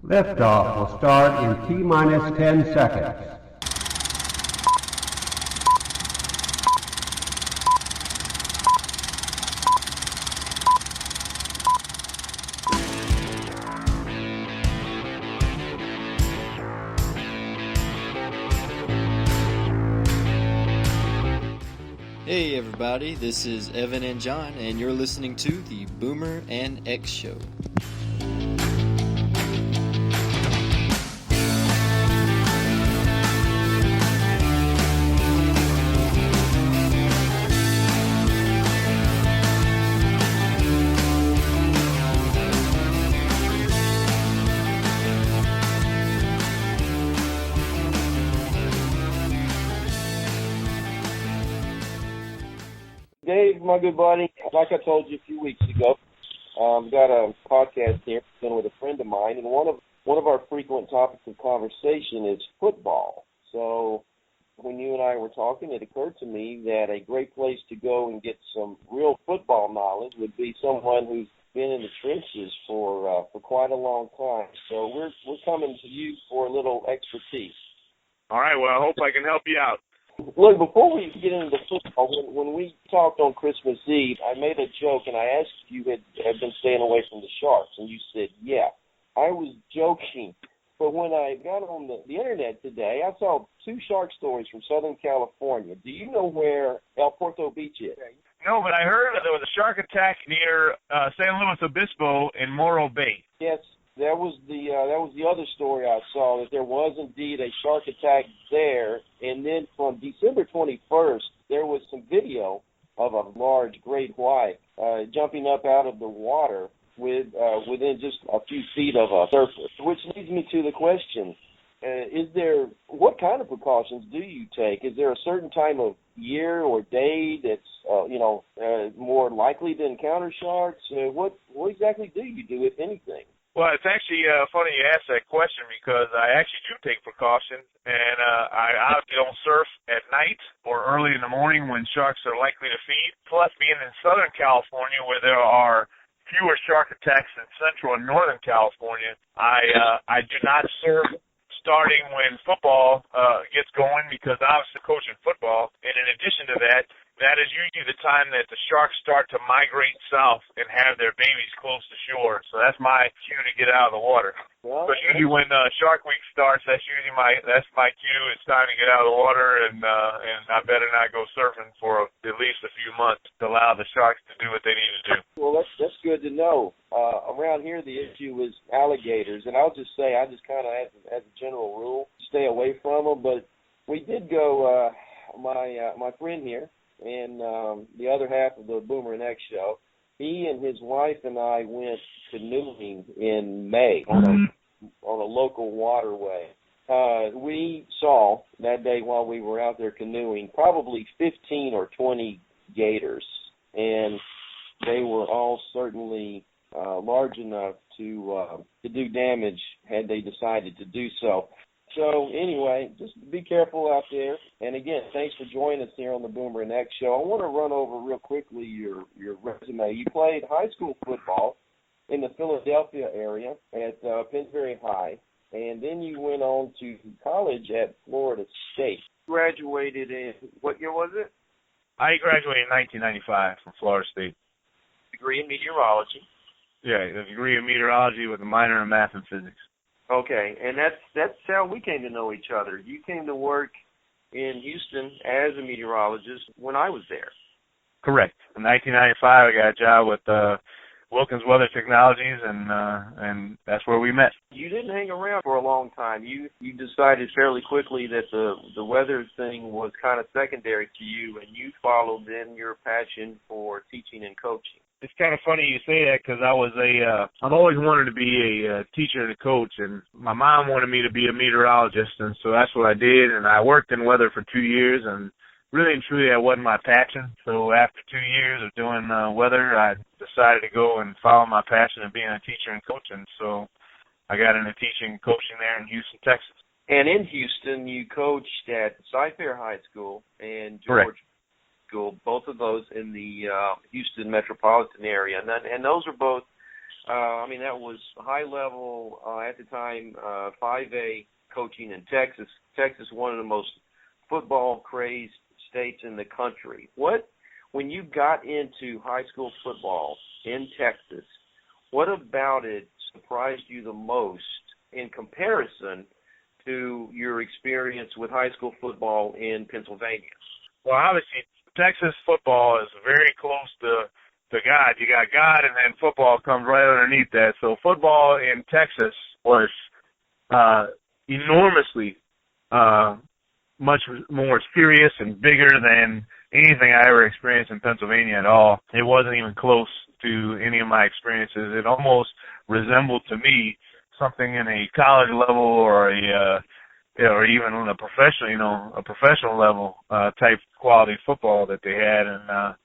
Liftoff will start in T-minus 10 seconds. Hey everybody, this is Evan and John, and you're listening to the Boomer and X Show. Dave, my good buddy, like I told you a few weeks ago, got a podcast here with a friend of mine, and one of our frequent topics of conversation is football. So when you and I were talking, it occurred to me that a great place to go and get some real football knowledge would be someone who's been in the trenches for quite a long time. So we're coming to you for a little expertise. All right, well, I hope I can help you out. Look, before we get into football, when we talked on Christmas Eve, I made a joke, and I asked if you had been staying away from the Sharks, and you said, yeah. I was joking, but when I got on the Internet today, I saw two shark stories from Southern California. Do you know where El Puerto Beach is? No, but I heard there was a shark attack near San Luis Obispo in Morro Bay. Yes. That was the other story I saw, that there was indeed a shark attack there, and then from December 21st, there was some video of a large great white jumping up out of the water within just a few feet of a surface, which leads me to the question, what kind of precautions do you take? Is there a certain time of year or day that's more likely to encounter sharks? What exactly do you do, if anything? Well, it's actually funny you ask that question because I actually do take precautions, and I obviously don't surf at night or early in the morning when sharks are likely to feed. Plus, being in Southern California where there are fewer shark attacks than Central and Northern California, I do not surf starting when football gets going because I was coaching football, and in addition to that, that is usually the time that the sharks start to migrate south and have their babies close to shore. So that's my cue to get out of the water. Well, but usually when Shark Week starts, that's my cue. It's time to get out of the water, and I better not go surfing for at least a few months to allow the sharks to do what they need to do. Well, that's good to know. Around here, the issue is alligators, and I'll just say I just kind of, as a general rule, stay away from them. But we did go. My friend here, and the other half of the Boomer and X Show, he and his wife and I went canoeing in May on a local waterway. We saw that day while we were out there canoeing probably 15 or 20 gators, and they were all certainly large enough to do damage had they decided to do so. So anyway, just be careful out there. And again, thanks for joining us here on the Boomer and X Show. I want to run over real quickly your resume. You played high school football in the Philadelphia area at Pennsbury High, and then you went on to college at Florida State. Graduated in, what year was it? I graduated in 1995 from Florida State. Degree in meteorology. Yeah, a degree in meteorology with a minor in math and physics. Okay, and that's how we came to know each other. You came to work in Houston as a meteorologist when I was there. Correct. In 1995, I got a job with Wilkins Weather Technologies, and that's where we met. You didn't hang around for a long time. You decided fairly quickly that the weather thing was kind of secondary to you, and you followed then your passion for teaching and coaching. It's kind of funny you say that because I've always wanted to be a teacher and a coach, and my mom wanted me to be a meteorologist, and so that's what I did, and I worked in weather for 2 years, and really and truly that wasn't my passion. So after 2 years of doing weather, I decided to go and follow my passion of being a teacher and coach, and so I got into teaching and coaching there in Houston, Texas. And in Houston, you coached at Cy-Fair High School and George Correct. School, both of those in the Houston metropolitan area. And those are both That was high level at the time, 5A coaching in Texas. Texas, one of the most football crazed states in the country. When you got into high school football in Texas, what about it surprised you the most in comparison to your experience with high school football in Pennsylvania? Well, obviously, Texas football is very close to God. You got God, and then football comes right underneath that. So football in Texas was enormously much more serious and bigger than anything I ever experienced in Pennsylvania at all. It wasn't even close to any of my experiences. It almost resembled to me something in a college level or even on a professional level type quality football that they had, and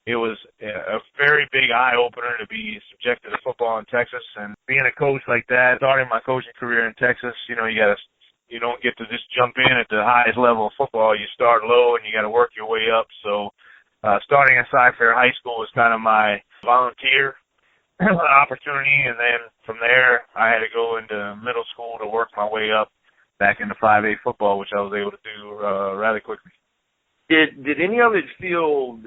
it was a very big eye-opener to be subjected to football in Texas. And being a coach like that, starting my coaching career in Texas, you don't get to just jump in at the highest level of football. You start low and you got to work your way up. So starting at Cy-Fair High School was kind of my volunteer opportunity, and then from there I had to go into middle school to work my way up back into 5A football, which I was able to do rather quickly. Did any of it feel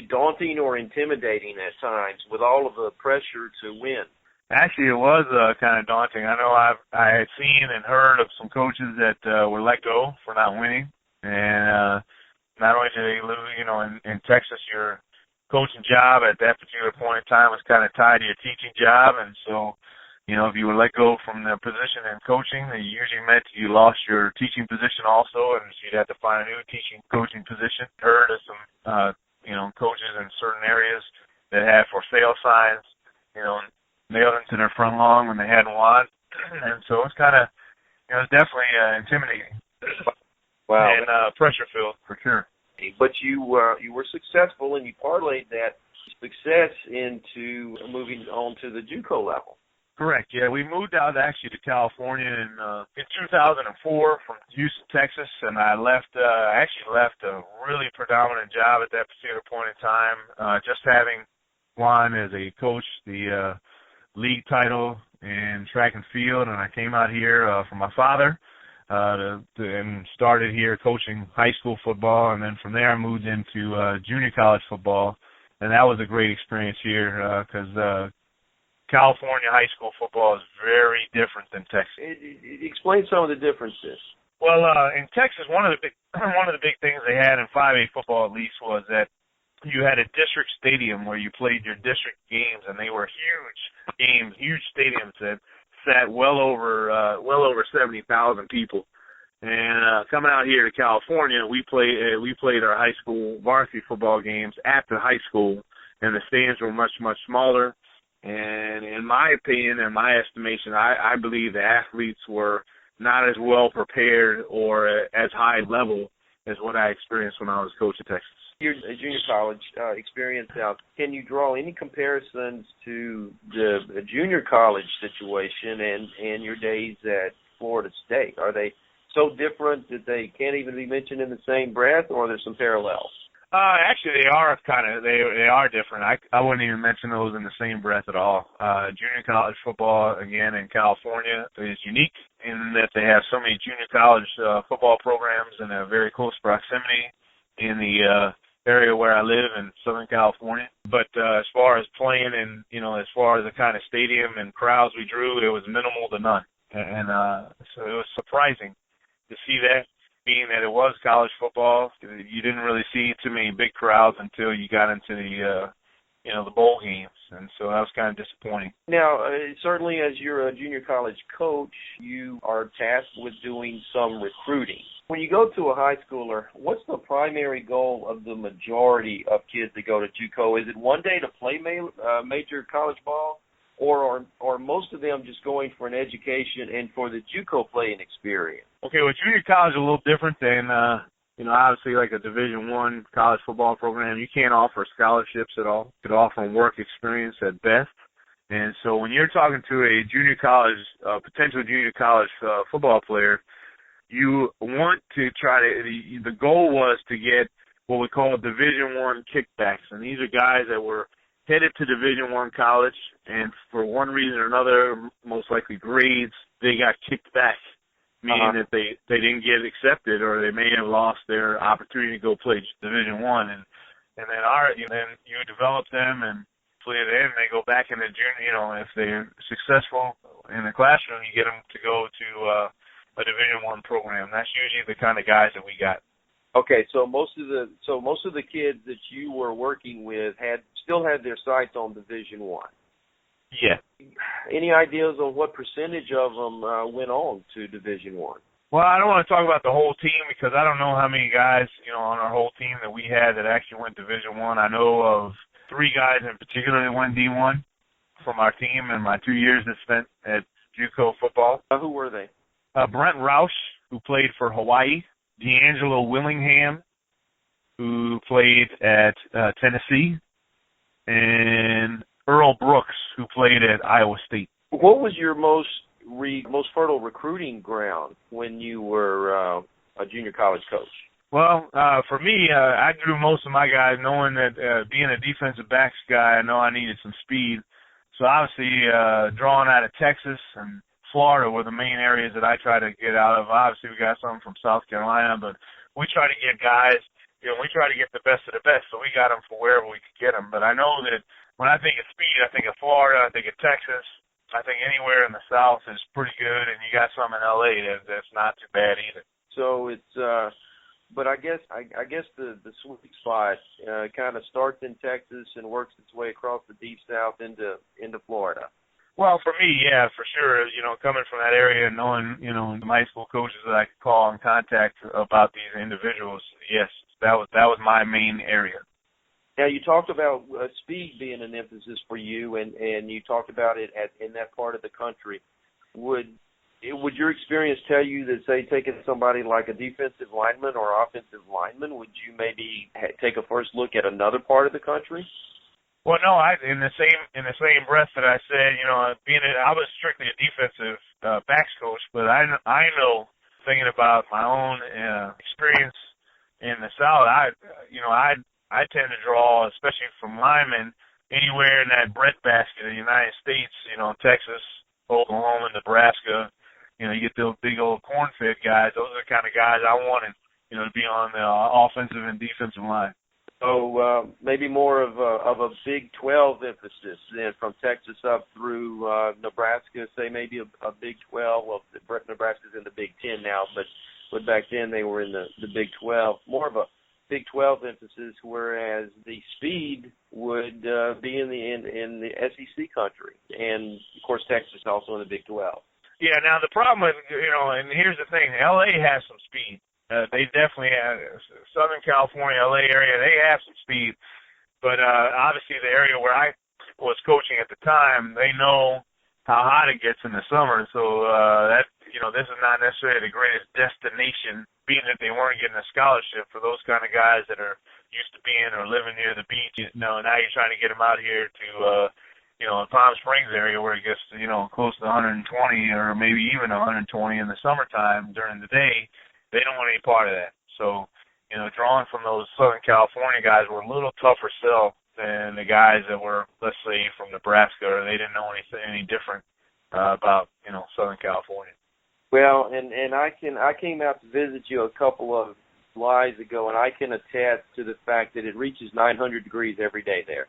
daunting or intimidating at times with all of the pressure to win? Actually, it was kind of daunting. I know I had seen and heard of some coaches that were let go for not winning, and not only did they lose, in Texas, your coaching job at that particular point in time was kind of tied to your teaching job, and so, if you were let go from the position in coaching, it usually meant you lost your teaching position also, and so you'd have to find a new coaching position. Heard of some, coaches in certain areas that had for sale signs, nailed into their front lawn when they hadn't won, and so it was definitely intimidating. Wow. And pressure-filled, for sure. But you were successful, and you parlayed that success into moving on to the JUCO level. Correct. Yeah, we moved out actually to California in 2004 from Houston, Texas, and I left a really predominant job at that particular point in time, just having won as a coach the league title in track and field, and I came out here for my father and started here coaching high school football, and then from there I moved into junior college football, and that was a great experience here because California high school football is very different than Texas. Explain some of the differences. Well, in Texas, one of the big things they had in 5A football at least was that you had a district stadium where you played your district games, and they were huge games, huge stadiums that sat well over 70,000 people. And coming out here to California, we played our high school varsity football games at the high school, and the stadiums were much, much smaller. And in my opinion and my estimation, I believe the athletes were not as well prepared or as high level as what I experienced when I was coach at Texas. Your junior college experience now, can you draw any comparisons to the junior college situation and your days at Florida State? Are they so different that they can't even be mentioned in the same breath, or are there some parallels? Actually, they are different. I wouldn't even mention those in the same breath at all. Junior college football, again, in California is unique in that they have so many junior college football programs in a very close proximity in the area where I live in Southern California. But as far as playing and, as far as the kind of stadium and crowds we drew, it was minimal to none. And so it was surprising to see that. Being that it was college football, you didn't really see too many big crowds until you got into the bowl games, and so that was kind of disappointing. Now, certainly as you're a junior college coach, you are tasked with doing some recruiting. When you go to a high schooler, what's the primary goal of the majority of kids that go to JUCO? Is it one day to play major college ball, or are most of them just going for an education and for the JUCO playing experience? Okay, well, junior college is a little different than, obviously like a Division I college football program. You can't offer scholarships at all. You could offer work experience at best. And so when you're talking to a junior college, potential junior college football player, you want to the goal was to get what we call Division I kickbacks. And these are guys that were headed to Division I college, and for one reason or another, most likely grades, they got kicked back, meaning that they didn't get accepted, or they may have lost their opportunity to go play Division I, and then you develop them, and then they go back in the junior. If they're successful in the classroom, you get them to go to a Division I program. That's usually the kind of guys that we got. Okay, so most of the kids that you were working with still had their sights on Division I. Yeah. Any ideas on what percentage of them went on to Division I? Well, I don't want to talk about the whole team because I don't know how many guys, on our whole team that we had that actually went Division I. I know of 3 guys in particular that went D1 from our team in my 2 years that spent at JUCO football. Who were they? Brent Roush, who played for Hawaii. D'Angelo Willingham, who played at Tennessee. And Earl Brooks, who played at Iowa State. What was your most fertile recruiting ground when you were a junior college coach? Well, for me, I drew most of my guys knowing that being a defensive backs guy, I know I needed some speed. So obviously drawing out of Texas and Florida were the main areas that I try to get out of. Obviously we got some from South Carolina, but we try to get guys, we try to get the best of the best. So we got them for wherever we could get them. But I know that when I think of speed, I think of Florida, I think of Texas. I think anywhere in the South is pretty good, and you got some in L.A. that's not too bad either. So it's, but I guess the sweet spot kind of starts in Texas and works its way across the deep South into Florida. Well, for me, yeah, for sure. Coming from that area and knowing, the high school coaches that I could call and contact about these individuals, yes, that was my main area. Now, you talked about speed being an emphasis for you, and you talked about it in that part of the country. Would your experience tell you that, say, taking somebody like a defensive lineman or offensive lineman, would you maybe take a first look at another part of the country? Well, no, in the same breath that I said, I was strictly a defensive backs coach, but I know, thinking about my own experience in the South, I tend to draw, especially from linemen, anywhere in that breadbasket of the United States, Texas, Oklahoma, Nebraska. You get those big old corn-fed guys. Those are the kind of guys I wanted, to be on the offensive and defensive line. So maybe more of a Big 12 emphasis then, from Texas up through Nebraska, say maybe a Big 12. Well, Nebraska's in the Big 10 now, but back then they were in the Big 12. More of a Big 12 emphasis, whereas the speed would be in the SEC country, and of course Texas also in the Big 12. Yeah. Now the problem with and here's the thing: LA has some speed. They definitely have. Southern California, LA area, they have some speed, but obviously the area where I was coaching at the time, they know how hot it gets in the summer. So this is not necessarily the greatest destination, being that they weren't getting a scholarship for those kind of guys that are used to being or living near the beach. Now you're trying to get them out here to, Palm Springs area where it gets to, close to 120 or maybe even 120 in the summertime during the day. They don't want any part of that. So, drawing from those Southern California guys were a little tougher sell than the guys that were, let's say, from Nebraska, or they didn't know any different about, Southern California. Well, and I came out to visit you a couple of July's ago, and I can attest to the fact that it reaches 900 degrees every day there.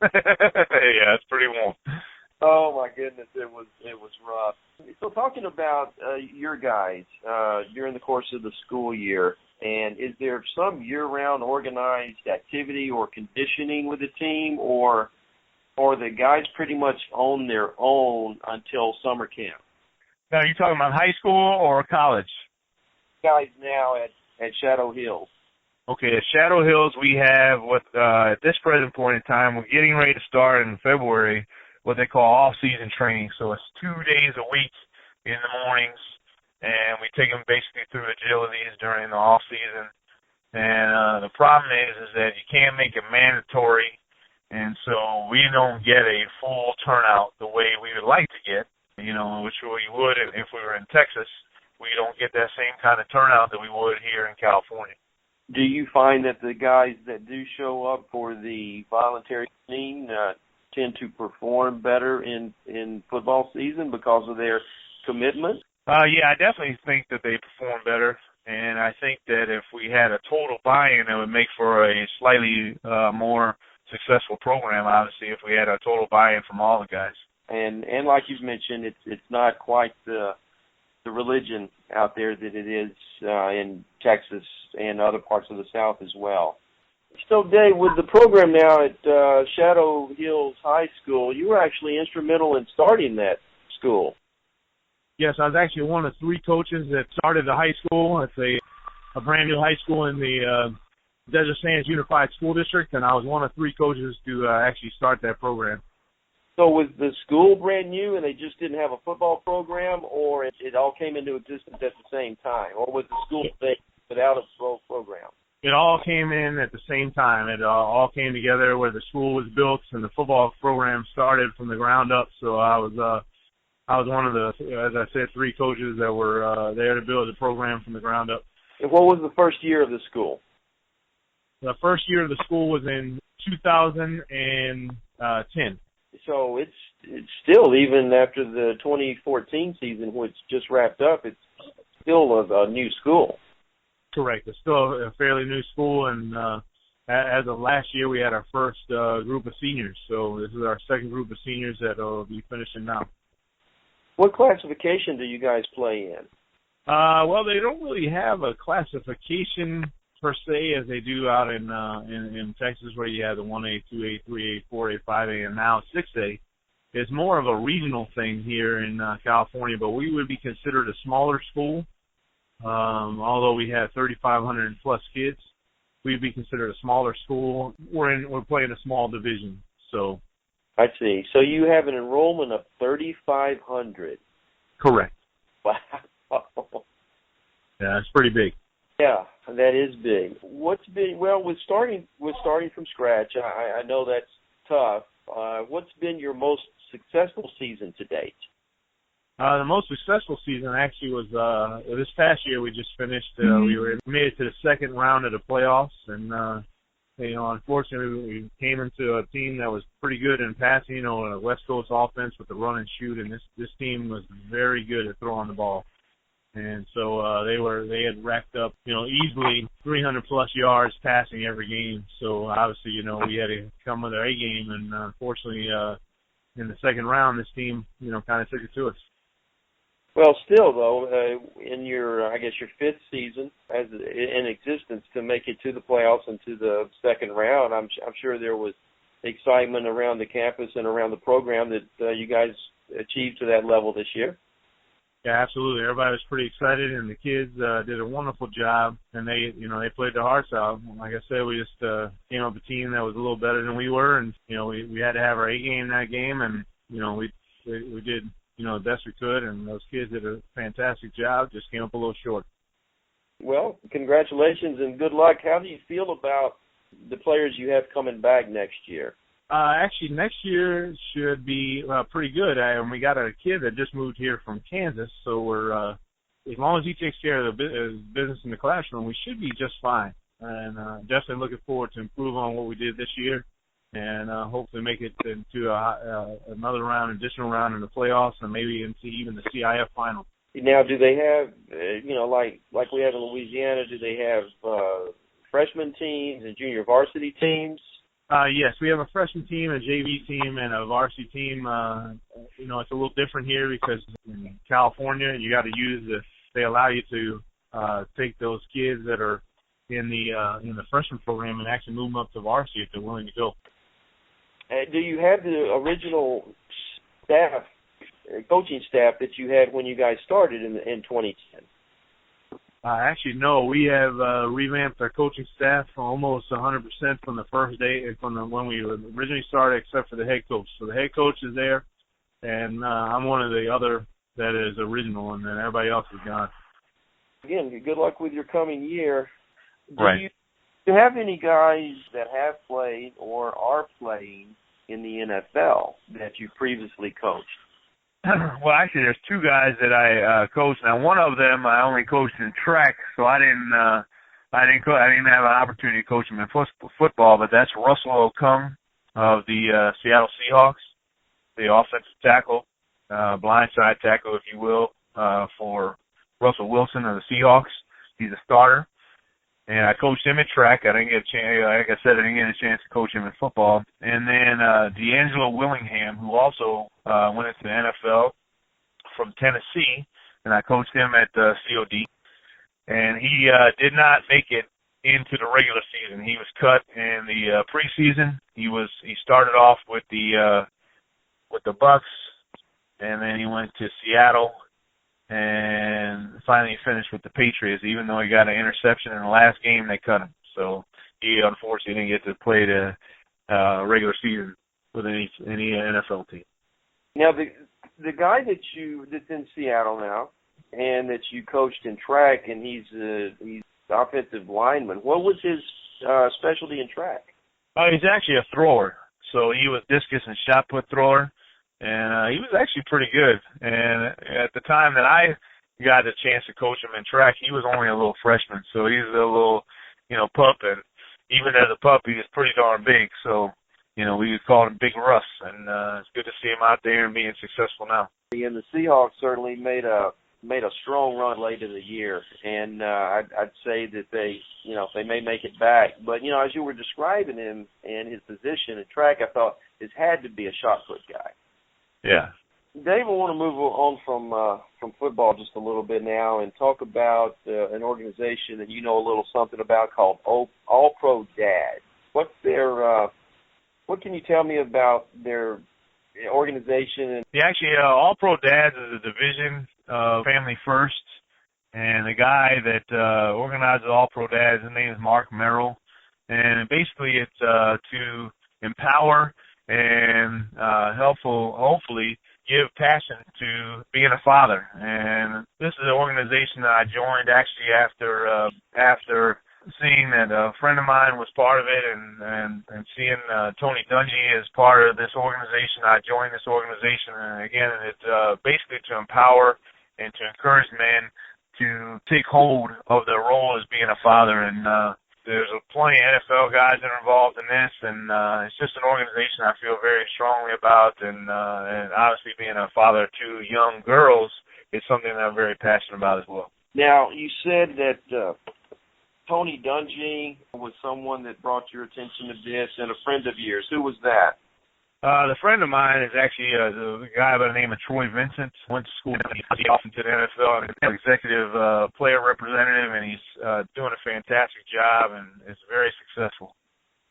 Yeah, it's pretty warm. Oh my goodness, it was rough. So talking about your guys during the course of the school year, and is there some year-round organized activity or conditioning with the team, or the guys pretty much on their own until summer camp? Now, are you talking about high school or college? Guys now at Shadow Hills. Okay, at Shadow Hills we have at this present point in time, we're getting ready to start in February what they call off-season training. So it's 2 days a week in the mornings, and we take them basically through agilities during the off-season. And the problem is that you can't make it mandatory, and so we don't get a full turnout the way we would like to get, which we would if we were in Texas. We don't get that same kind of turnout that we would here in California. Do you find that the guys that do show up for the voluntary scene tend to perform better in football season because of their commitment? Yeah, I definitely think that they perform better, and I think that if we had a total buy-in, it would make for a slightly more successful program, obviously, if we had a total buy-in from all the guys. And like you've mentioned, it's not quite the religion out there that it is in Texas and other parts of the South as well. So, Dave, with the program now at Shadow Hills High School, you were actually instrumental in starting that school. Yes, I was actually one of 3 coaches that started the high school. It's a brand new high school in the Desert Sands Unified School District, and I was one of 3 coaches to actually start that program. So was the school brand new and they just didn't have a football program, or it all came into existence at the same time? Or was the school without a football program? It all came in at the same time. It all came together where the school was built and the football program started from the ground up. So I was one of the, as I said, 3 coaches that were there to build the program from the ground up. And what was the first year of the school? The first year of the school was in 2010. So it's still, even after the 2014 season, which just wrapped up, it's still a new school. Correct. It's still a fairly new school, and as of last year, we had our first group of seniors. So this is our second group of seniors that will be finishing now. What classification do you guys play in? Well, they don't really have a classification per se as they do out in Texas, where you have the 1A, 2A, 3A, 4A, 5A, and now 6A. It's more of a regional thing here in California, but we would be considered a smaller school. Although we have 3,500 plus kids, we'd be considered a smaller school. We're playing a small division, so. I see. So you have an enrollment of 3,500. Correct. Wow. Yeah, it's pretty big. Yeah, that is big. What's been, well, with starting from scratch, I know that's tough. What's been your most successful season to date? The most successful season actually was this past year. We just finished. We made it to the second round of the playoffs, and unfortunately, we came into a team that was pretty good in passing. A West Coast offense with the run and shoot, and this team was very good at throwing the ball. And so they had racked up, easily 300 plus yards passing every game. So obviously, we had to come with our A game, and unfortunately, in the second round, this team, kind of took it to us. Well, still though, in your, I guess your 5th season as in existence to make it to the playoffs and to the second round, I'm sure there was excitement around the campus and around the program that you guys achieved to that level this year. Yeah, absolutely. Everybody was pretty excited, and the kids did a wonderful job, and they played their hearts out. Like I said, we just came up with a team that was a little better than we were, and we had to have our A game that game, and we did the best we could, and those kids did a fantastic job. Just came up a little short. Well, congratulations and good luck. How do you feel about the players you have coming back next year? Actually, next year should be pretty good. We got a kid that just moved here from Kansas, so we're as long as he takes care of the business in the classroom, we should be just fine. And definitely looking forward to improve on what we did this year, and hopefully make it into another round, additional round in the playoffs, and maybe into even the CIF final. Now, do they have, like we have in Louisiana, do they have freshman teams and junior varsity teams? Yes, we have a freshman team, a JV team, and a varsity team. It's a little different here because in California, you got to they allow you to take those kids that are in the freshman program and actually move them up to varsity if they're willing to go. Do you have the original staff, coaching staff that you had when you guys started in 2010? Actually, no. We have revamped our coaching staff almost 100% from the first day, when we originally started, except for the head coach. So the head coach is there, and I'm one of the other that is original, and then everybody else is gone. Again, good luck with your coming year. Do you have any guys that have played or are playing in the NFL that you previously coached? Well, actually, there's 2 guys that I coached. Now, one of them I only coached in track, so I didn't I didn't have an opportunity to coach him in football, but that's Russell Okung of the Seattle Seahawks, the offensive tackle, blindside tackle, if you will, for Russell Wilson of the Seahawks. He's a starter. And I coached him in track. I didn't get a chance, like I said, I didn't get a chance to coach him in football. And then D'Angelo Willingham, who also went into the NFL from Tennessee, and I coached him at COD. And he did not make it into the regular season. He was cut in the preseason. He started off with the Bucks, and then he went to Seattle, and finally finished with the Patriots. Even though he got an interception in the last game, they cut him. So he unfortunately didn't get to play the regular season with any NFL team. Now the guy that's in Seattle now, and that you coached in track, and he's offensive lineman. What was his specialty in track? He's actually a thrower. So he was discus and shot put thrower, and he was actually pretty good. And at the time that I got a chance to coach him in track, he was only a little freshman. So he's a little, pup, and even as a pup, he was pretty darn big. So, we called him Big Russ, and it's good to see him out there and being successful now. And the Seahawks certainly made a strong run late in the year, and I'd say that they may make it back. But as you were describing him and his position in track, I thought this had to be a shot put guy. Yeah. Dave, I want to move on from football just a little bit now and talk about an organization that you know a little something about called All Pro Dad. What's their what can you tell me about their organization? Yeah, actually, All Pro Dads is a division of Family First, and the guy that organizes All Pro Dads, his name is Mark Merrill, and basically it's to empower and hopefully give passion to being a father. And this is an organization that I joined actually after seeing that a friend of mine was part of it, and seeing Tony Dungy as part of this organization. I joined this organization, and again, it's basically to empower and to encourage men to take hold of their role as being a father. And there's plenty of NFL guys that are involved in this, and it's just an organization I feel very strongly about. And obviously being a father of two young girls is something that I'm very passionate about as well. Now, you said that Tony Dungy was someone that brought your attention to this, and a friend of yours. Who was that? The friend of mine is actually a guy by the name of Troy Vincent. Went to school, he's off into the NFL, and he's an executive player representative, and he's doing a fantastic job, and is very successful.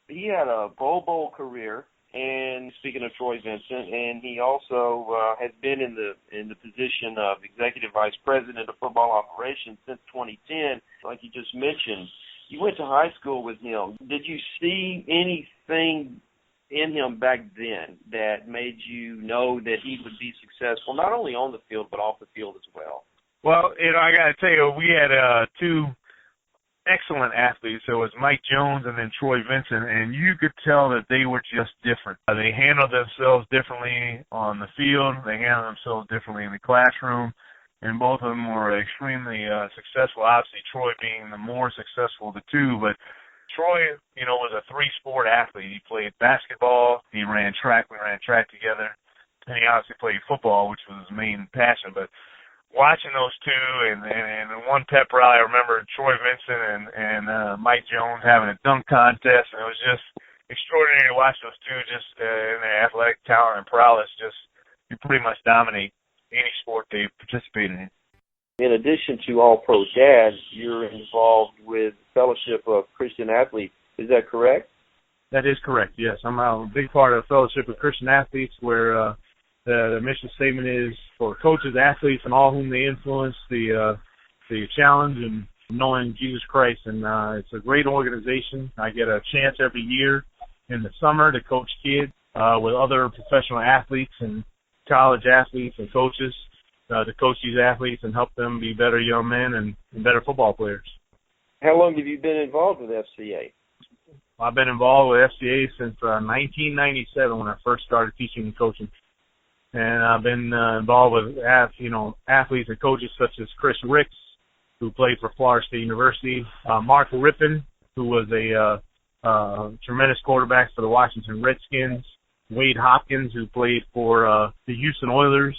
He had a Bowl career, and speaking of Troy Vincent, and he also has been in the position of executive vice president of football operations since 2010. Like you just mentioned, you went to high school with him. Did you see anything in him back then that made you know that he would be successful, not only on the field, but off the field as well? Well, I got to tell you, we had two excellent athletes. There was Mike Jones and then Troy Vincent, and you could tell that they were just different. They handled themselves differently on the field. They handled themselves differently in the classroom, and both of them were extremely successful. Obviously, Troy being the more successful of the two, but Troy, was a three-sport athlete. He played basketball, he ran track, we ran track together, and he obviously played football, which was his main passion. But watching those two, and one pep rally, I remember Troy Vincent and Mike Jones having a dunk contest, and it was just extraordinary to watch those two just in their athletic talent and prowess. You pretty much dominate any sport they participated in. In addition to All Pro Dads, you're involved with Fellowship of Christian Athletes. Is that correct? That is correct, yes. I'm a big part of Fellowship of Christian Athletes, where the mission statement is for coaches, athletes, and all whom they influence, the challenge and knowing Jesus Christ. And it's a great organization. I get a chance every year in the summer to coach kids with other professional athletes and college athletes and coaches, to coach these athletes and help them be better young men and better football players. How long have you been involved with FCA? I've been involved with FCA since 1997 when I first started teaching and coaching. And I've been involved with athletes and coaches such as Chris Ricks, who played for Florida State University, Mark Rippon, who was a tremendous quarterback for the Washington Redskins, Wade Hopkins, who played for the Houston Oilers,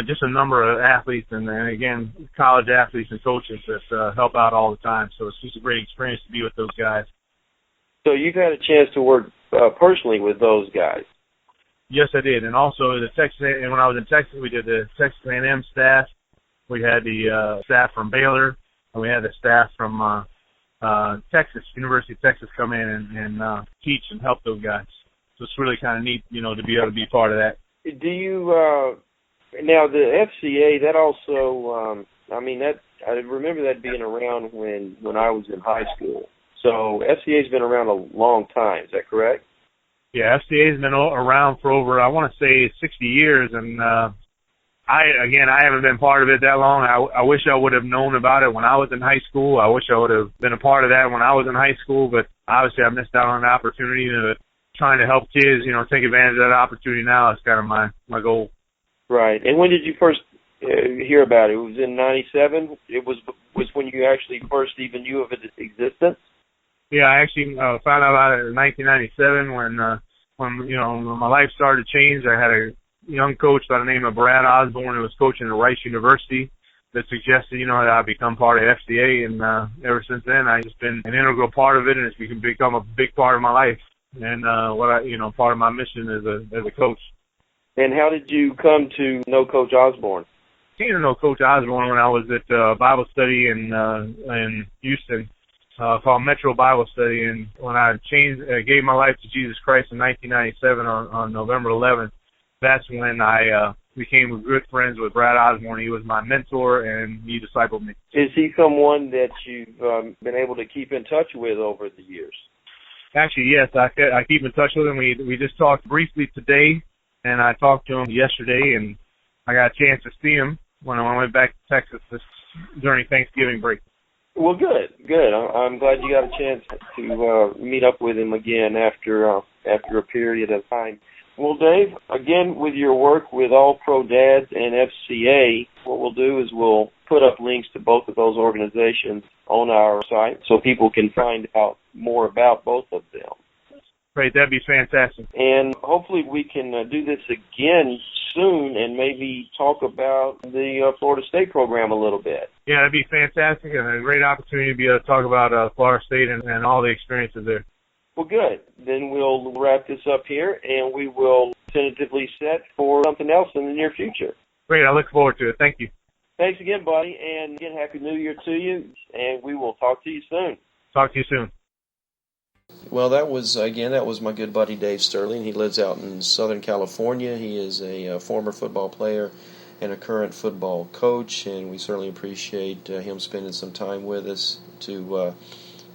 just a number of athletes, and again, college athletes and coaches that help out all the time. So it's just a great experience to be with those guys. So you've had a chance to work personally with those guys. Yes, I did. And also and when I was in Texas, we did the Texas A&M staff. We had the staff from Baylor, and we had the staff from Texas, University of Texas, come in and teach and help those guys. So it's really kind of neat, to be able to be part of that. Do you now the FCA? That also, I remember that being around when I was in high school. So FCA's been around a long time. Is that correct? Yeah, FCA's been around for over, I want to say, 60 years, and I haven't been part of it that long. I wish I would have known about it when I was in high school. I wish I would have been a part of that when I was in high school, but obviously I missed out on the opportunity. Trying to help kids, take advantage of that opportunity now is kind of my goal. Right. And when did you first hear about it? It was in '97. It was when you actually first even knew of its existence. Yeah, I actually found out about it in 1997 when my life started to change. I had a young coach by the name of Brad Osborne who was coaching at Rice University that suggested, that I become part of FCA, and ever since then I've just been an integral part of it, and it's become a big part of my life and part of my mission as a coach. And how did you come to know Coach Osborne? I came to know Coach Osborne when I was at Bible study in Houston. Called Metro Bible Study, and when I gave my life to Jesus Christ in 1997 on November 11th, that's when I became good friends with Brad Osborne. He was my mentor, and he discipled me. Is he someone that you've been able to keep in touch with over the years? Actually, yes, I keep in touch with him. We just talked briefly today, and I talked to him yesterday, and I got a chance to see him when I went back to Texas during Thanksgiving break. Well, good. I'm glad you got a chance to meet up with him again after a period of time. Well, Dave, again, with your work with All Pro Dads and FCA, what we'll do is we'll put up links to both of those organizations on our site so people can find out more about both of them. Great, that'd be fantastic. And hopefully we can do this again soon and maybe talk about the Florida State program a little bit. Yeah, that'd be fantastic and a great opportunity to be able to talk about Florida State and all the experiences there. Well, good. Then we'll wrap this up here, and we will tentatively set for something else in the near future. Great, I look forward to it. Thank you. Thanks again, buddy, and again, Happy New Year to you, and we will talk to you soon. Talk to you soon. Well, that was my good buddy Dave Sterling. He lives out in Southern California. He is a former football player and a current football coach, and we certainly appreciate him spending some time with us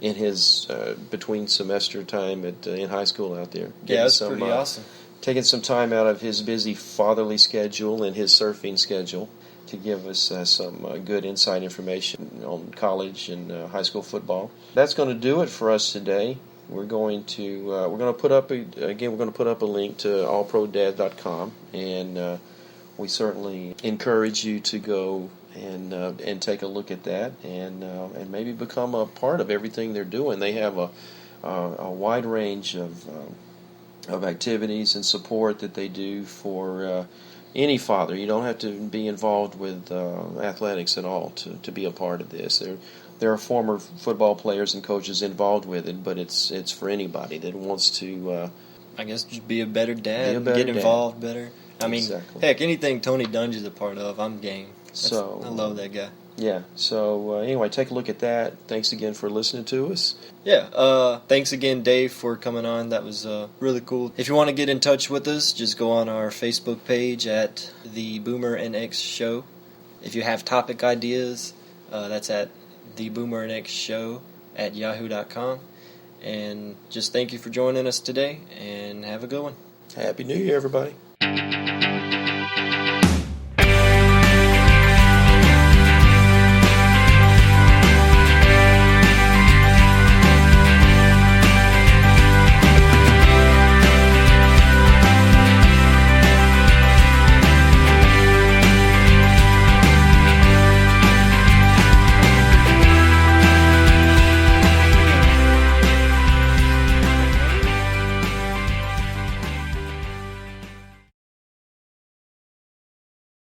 in his between semester time in high school out there. Yeah, that's pretty awesome. Taking some time out of his busy fatherly schedule and his surfing schedule to give us some good inside information on college and high school football. That's going to do it for us today. We're going to put up a link to allprodad.com, and we certainly encourage you to go and take a look at that and maybe become a part of everything they're doing. They have a wide range of activities and support that they do for any father. You don't have to be involved with athletics at all to be a part of this. There are former football players and coaches involved with it, but it's for anybody that wants to. I guess just be a better dad, get involved better. I mean, exactly. Heck, anything Tony Dungy's a part of, I'm game. I love that guy. Yeah. So anyway, take a look at that. Thanks again for listening to us. Yeah. Thanks again, Dave, for coming on. That was really cool. If you want to get in touch with us, just go on our Facebook page at the Boomer&X-Show. If you have topic ideas, that's at theboomerandxshow at yahoo.com. And just thank you for joining us today, and have a good one. Happy New Year, everybody.